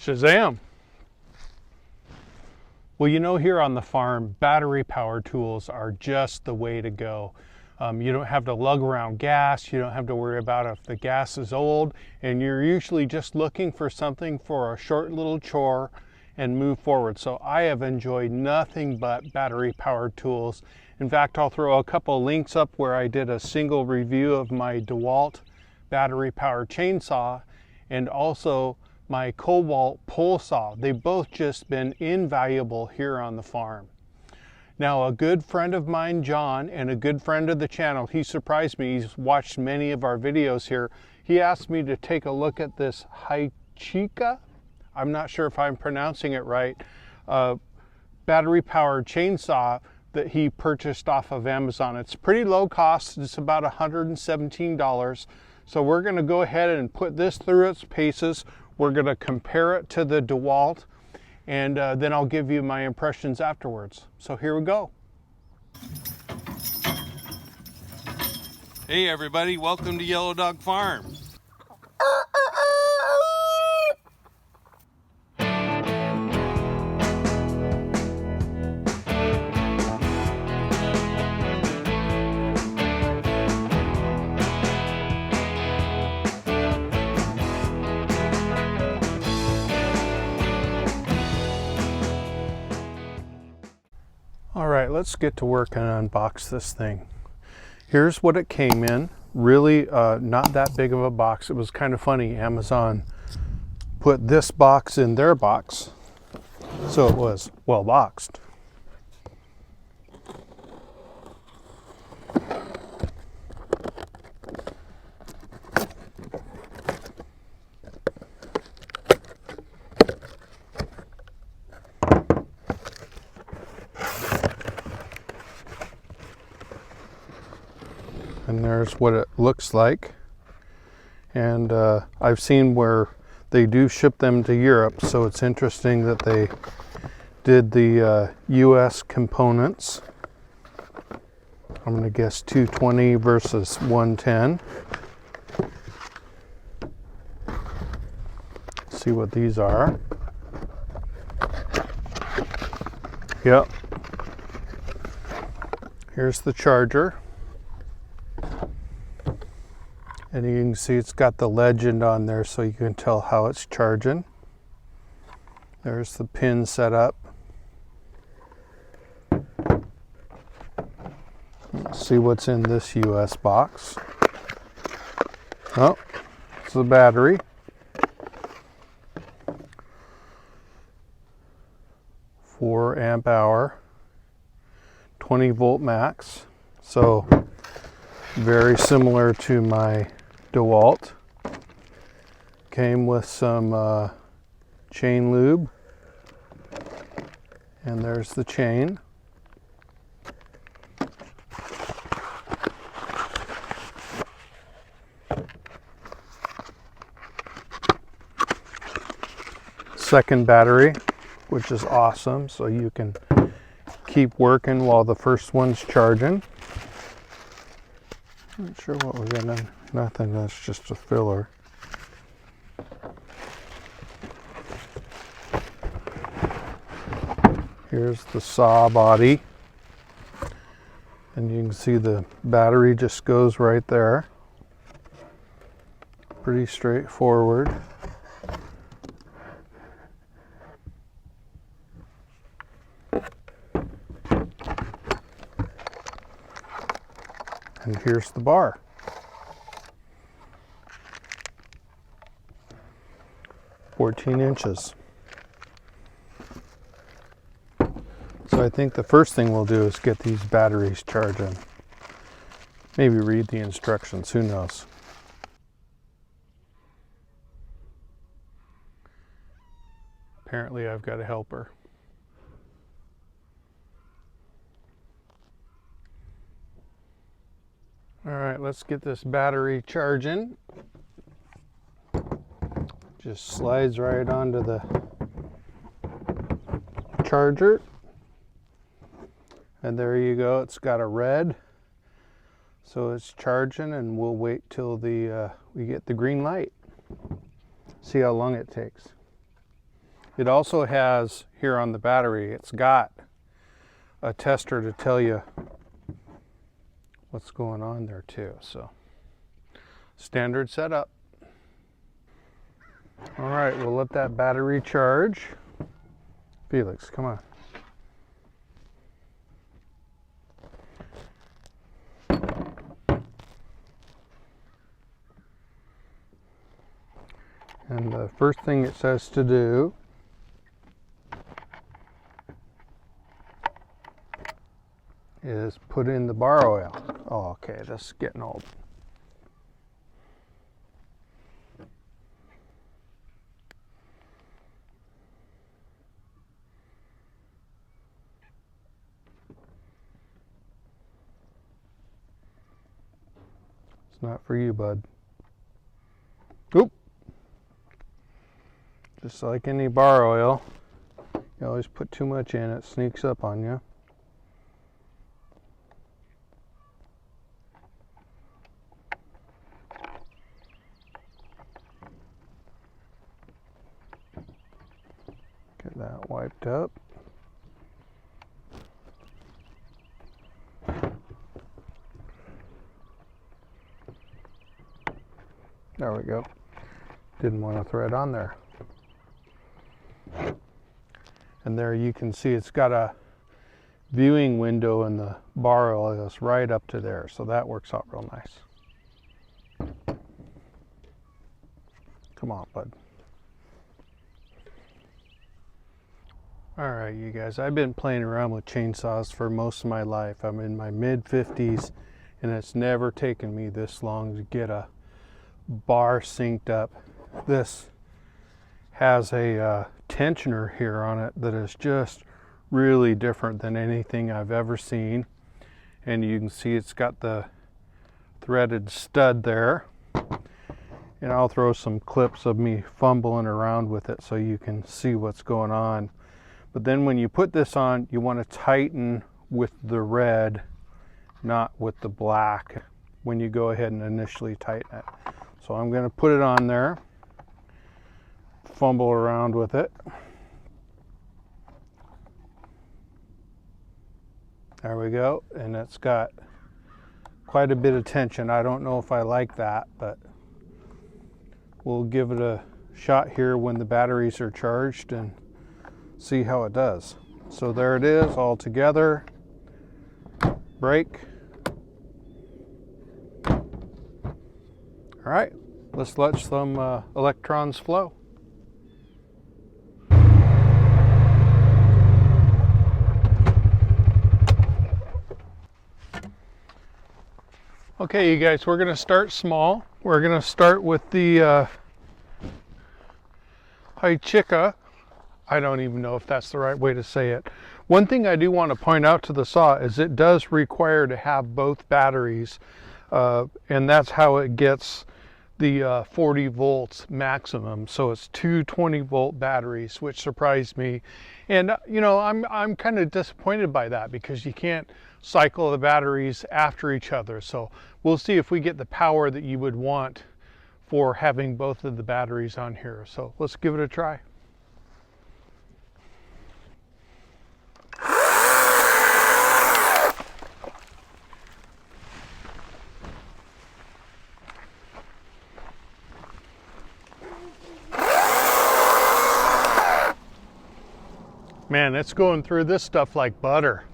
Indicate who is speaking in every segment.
Speaker 1: Shazam! Well, you know, here on the farm, battery power tools are just the way to go. You don't have to lug around gas. You don't have to worry about if the gas is old, and you're usually just looking for something for a short little chore and move forward. So I have enjoyed nothing but battery powered tools. In fact, I'll throw a couple links up where I did a single review of my Dewalt battery powered chainsaw and also my Cobalt pole saw. They've both just been invaluable here on the farm. Now, a good friend of mine, John, and a good friend of the channel, he surprised me. He's watched many of our videos here. He asked me to take a look at this Hychika, I'm not sure if I'm pronouncing it right, battery powered chainsaw that he purchased off of Amazon. It's pretty low cost. It's about $117. So we're going to go ahead and put this through its paces. We're going to compare it to the Dewalt, and then I'll give you my impressions afterwards. So here we go. Hey everybody, welcome to Yellow Dog Farm. All right, let's get to work and unbox this thing. Here's what it came in. Really not that big of a box. It was kind of funny. Amazon put this box in their box, so it was well boxed. And there's what it looks like. And I've seen where they do ship them to Europe, so it's interesting that they did the US components. I'm going to guess 220 versus 110. See what these are. Yep. Here's the charger. And you can see it's got the legend on there so you can tell how it's charging. There's the pin set up. Let's see what's in this US box. Oh, it's the battery. 4 amp hour, 20 volt max. So very similar to my Dewalt. Came with some chain lube, and there's the chain. Second battery, which is awesome, so you can keep working while the first one's charging. Not sure what we're getting. Nothing, that's just a filler. Here's the saw body. And you can see the battery just goes right there. Pretty straightforward. And here's the bar. "14 inches. So I think the first thing we'll do is get these batteries charging. Maybe read the instructions, who knows. Apparently I've got a helper. All right, let's get this battery charging. Just slides right onto the charger. And there you go, it's got a red. So it's charging, and we'll wait till we get the green light. See how long it takes. It also has here on the battery, it's got a tester to tell you what's going on there too. So standard setup. All right, we'll let that battery charge. Felix, come on. And the first thing it says to do is put in the bar oil. Oh, okay, this is getting old. It's not for you, bud. Oop. Just like any bar oil, you always put too much in, it sneaks up on you. Get that wiped up. There we go. Didn't want a thread on there. And there you can see it's got a viewing window in the bar oil goes right up to there. So that works out real nice. Come on, bud. All right, you guys, I've been playing around with chainsaws for most of my life. I'm in my mid-50s and it's never taken me this long to get a bar synced up. This has a tensioner here on it that is just really different than anything I've ever seen. And you can see it's got the threaded stud there. And I'll throw some clips of me fumbling around with it so you can see what's going on. But then when you put this on, you want to tighten with the red, not with the black, when you go ahead and initially tighten it. So I'm going to put it on there, fumble around with it. There we go, and it's got quite a bit of tension. I don't know if I like that, but we'll give it a shot here when the batteries are charged and see how it does. So there it is, all together. Brake. All right, let's let some electrons flow. Okay, you guys, we're gonna start small. We're gonna start with the Hychika. I don't even know if that's the right way to say it. One thing I do want to point out to the saw is it does require to have both batteries, and that's how it gets the 40 volts maximum. So it's two 20-volt batteries, which surprised me. And you know, I'm kind of disappointed by that because you can't cycle the batteries after each other. So we'll see if we get the power that you would want for having both of the batteries on here. So let's give it a try. Man, it's going through this stuff like butter.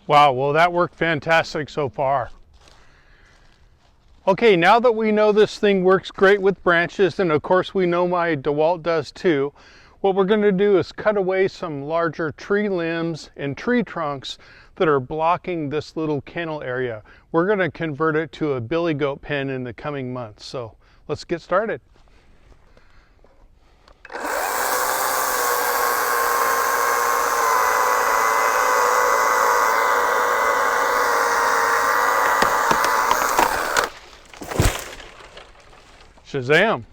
Speaker 1: Wow, well that worked fantastic so far. Okay, now that we know this thing works great with branches, and of course we know my Dewalt does too, what we're going to do is cut away some larger tree limbs and tree trunks that are blocking this little kennel area. We're going to convert it to a billy goat pen in the coming months. So let's get started. Shazam!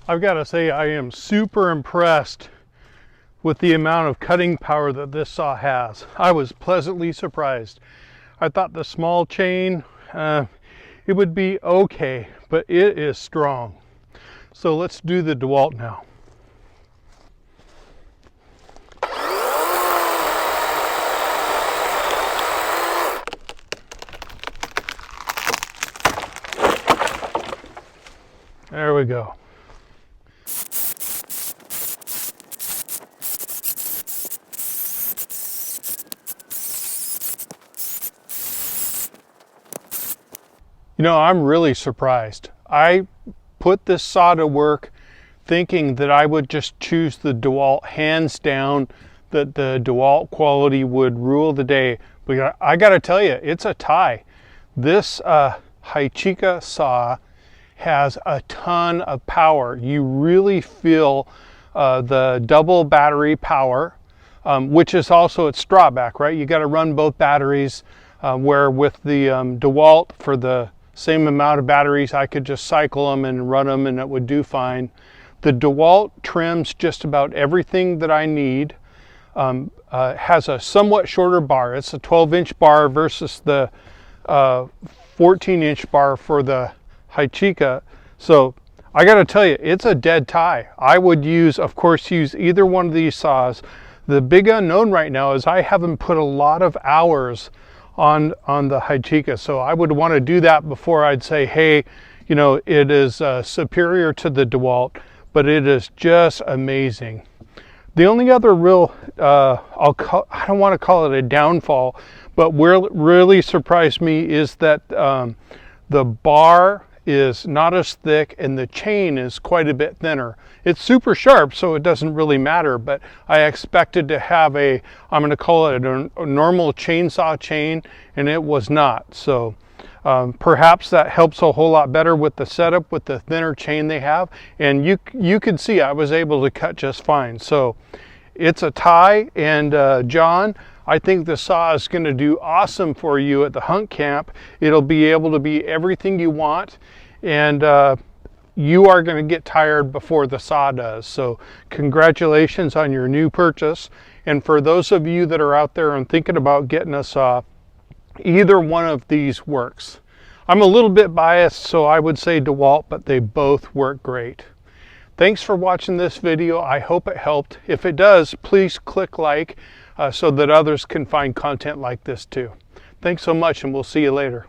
Speaker 1: I've got to say, I am super impressed with the amount of cutting power that this saw has. I was pleasantly surprised. I thought the small chain, it would be okay, but it is strong. So let's do the Dewalt now. There we go. You know, I'm really surprised. I put this saw to work thinking that I would just choose the Dewalt hands down, that the Dewalt quality would rule the day. But I gotta tell you, it's a tie. This Hychika saw has a ton of power. You really feel the double battery power, which is also its drawback, right? You gotta run both batteries, where with the Dewalt, for the same amount of batteries, I could just cycle them and run them and it would do fine. The Dewalt trims just about everything that I need. Has a somewhat shorter bar. It's a 12-inch bar versus the 14-inch bar for the Hychika. So I got to tell you, it's a dead tie. I would of course, use either one of these saws. The big unknown right now is I haven't put a lot of hours on the Hychika, so I would want to do that before I'd say, hey, you know, it is superior to the Dewalt, but it is just amazing. The only other real, I don't want to call it a downfall, but what really surprised me is that the bar is not as thick and the chain is quite a bit thinner. It's super sharp, so it doesn't really matter, but I expected to have I'm going to call it a normal chainsaw chain, and it was not. So perhaps that helps a whole lot better with the setup with the thinner chain they have. And you can see I was able to cut just fine. So it's a tie, and John, I think the saw is going to do awesome for you at the hunt camp. It'll be able to be everything you want, and you are going to get tired before the saw does. So congratulations on your new purchase. And for those of you that are out there and thinking about getting a saw, either one of these works. I'm a little bit biased, so I would say Dewalt, but they both work great. Thanks for watching this video. I hope it helped. If it does, please click like so that others can find content like this too. Thanks so much, and we'll see you later.